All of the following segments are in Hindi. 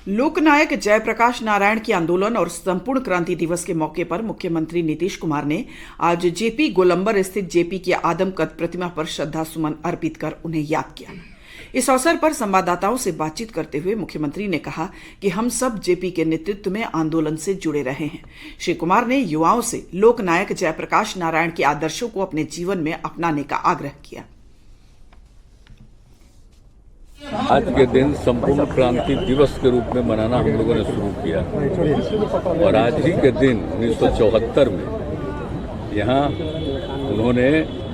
लोकनायक जयप्रकाश नारायण के आंदोलन और संपूर्ण क्रांति दिवस के मौके पर मुख्यमंत्री नीतीश कुमार ने आज जेपी गोलंबर स्थित जेपी की आदमकद प्रतिमा पर श्रद्धा सुमन अर्पित कर उन्हें याद किया। इस अवसर पर संवाददाताओं से बातचीत करते हुए मुख्यमंत्री ने कहा कि हम सब जेपी के नेतृत्व में आंदोलन से जुड़े रहे हैं। श्री कुमार ने युवाओं से लोकनायक जयप्रकाश नारायण के आदर्शों को अपने जीवन में अपनाने का आग्रह किया। आज के दिन संपूर्ण क्रांति दिवस के रूप में मनाना हम लोगों ने शुरू किया और आज ही के दिन 1974 में यहाँ उन्होंने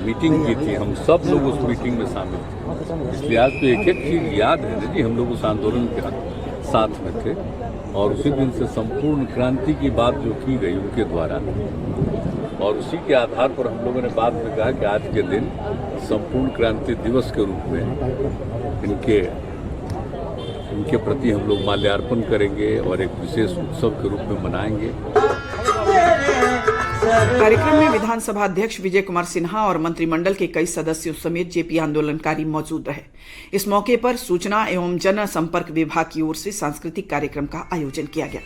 मीटिंग की थी। हम सब लोग उस मीटिंग में शामिल थे, इसलिए आज तो एक एक चीज याद है ना कि हम लोग उस आंदोलन के साथ में थे और उसी दिन से संपूर्ण क्रांति की बात जो की गई उनके द्वारा, और उसी के आधार पर हम लोगों ने बाद में कहा कि आज के दिन संपूर्ण क्रांति दिवस के रूप में इनके प्रति हम लोग माल्यार्पण करेंगे और एक विशेष उत्सव के रूप में मनाएंगे। कार्यक्रम में विधानसभा अध्यक्ष विजय कुमार सिन्हा और मंत्रिमंडल के कई सदस्यों समेत जेपी आंदोलनकारी मौजूद रहे। इस मौके पर सूचना एवं जनसंपर्क विभाग की ओर से सांस्कृतिक कार्यक्रम का आयोजन किया गया।